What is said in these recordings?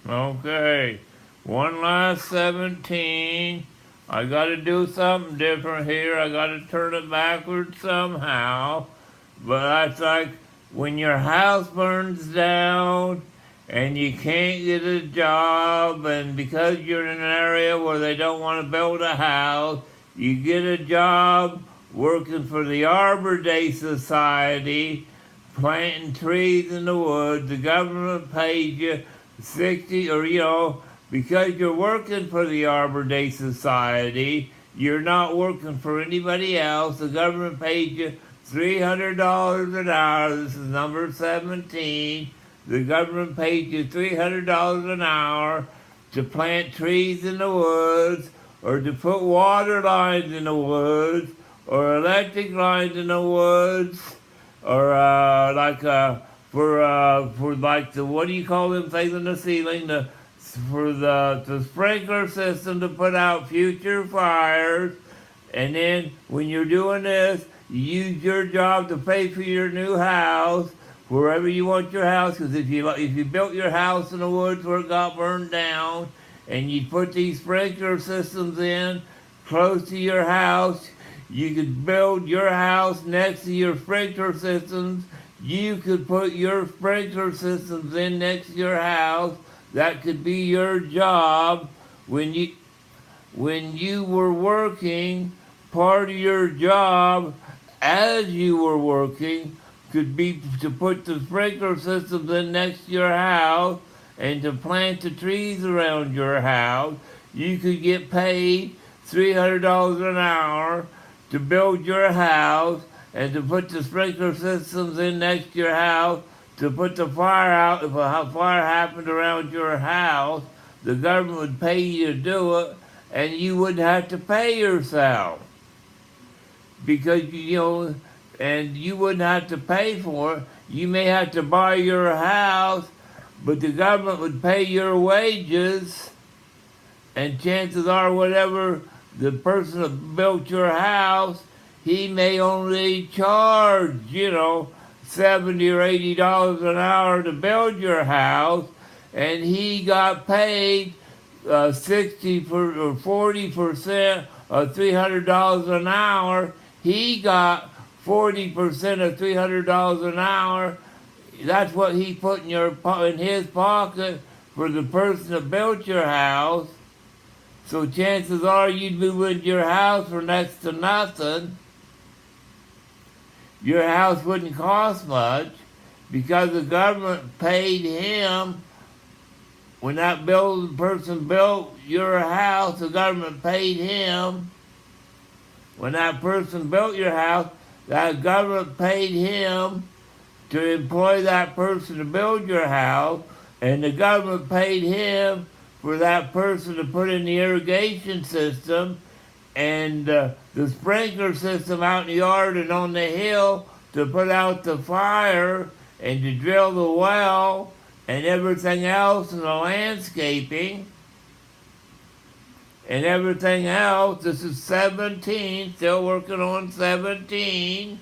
Okay. One last 17. I gotta do something different here. I gotta turn it backwards somehow. But that's like when your house burns down and you can't get a job, and because you're in an area where they don't want to build a house, you get a job working for the Arbor Day Society, planting trees in the woods. The government pays you 60, or because you're working for the Arbor Day Society, you're not working for anybody else. The government pays you $300 an hour. This is number 17. The government pays you $300 an hour to plant trees in the woods, or to put water lines in the woods, or electric lines in the woods, or for like the, what do you call them things in the ceiling, for the sprinkler system to put out future fires. And then when you're doing this, you use your job to pay for your new house wherever you want your house. Because if you built your house in the woods where it got burned down, and you put these sprinkler systems in close to your house, you could build your house next to your sprinkler systems. You could put your sprinkler systems in next to your house. That could be your job when you were working. Part of your job as you were working could be to put the sprinkler systems in next to your house and to plant the trees around your house. You could get paid $300 an hour to build your house and to put the sprinkler systems in next to your house, to put the fire out. If a fire happened around your house, the government would pay you to do it, and you wouldn't have to pay yourself. Because, and you wouldn't have to pay for it. You may have to buy your house, but the government would pay your wages, and chances are whatever the person that built your house, he may only charge, $70 or $80 an hour to build your house, and he got paid 60 or 40% of $300 an hour. He got 40% of $300 an hour. That's what he put in his pocket for the person that built your house. So chances are you'd move into your house for next to nothing. Your house wouldn't cost much because the government paid him. When that person built your house, the government paid him. When that person built your house, that government paid him to employ that person to build your house, and the government paid him for that person to put in the irrigation system and the sprinkler system out in the yard and on the hill to put out the fire and to drill the well and everything else in the landscaping and everything else. This is 17, still working on 17.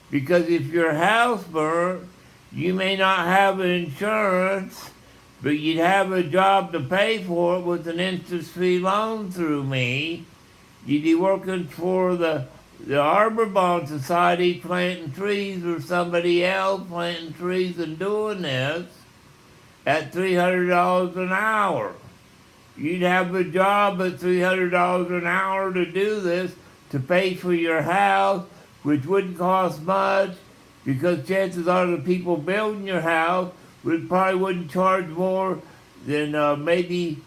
Because if your house burnt, you may not have insurance, but you'd have a job to pay for it with an interest-free loan through me. You'd be working for the Arbor Bond Society planting trees, or somebody else planting trees and doing this at $300 an hour. You'd have a job at $300 an hour to do this, to pay for your house, which wouldn't cost much, because chances are the people building your house probably wouldn't charge more than maybe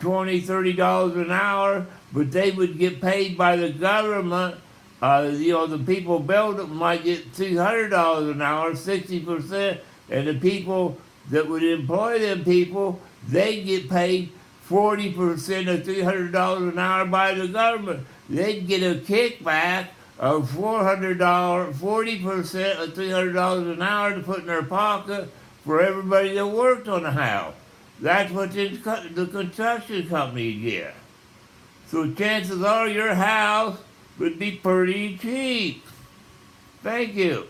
$20, $30 an hour, but they would get paid by the government. The people building it might get $200 an hour, 60%, and the people that would employ them people, they get paid 40% of $300 an hour by the government. They'd get a kickback of $40% of $300 an hour to put in their pocket for everybody that worked on the house. That's what the construction company get. So chances are your house would be pretty cheap. Thank you.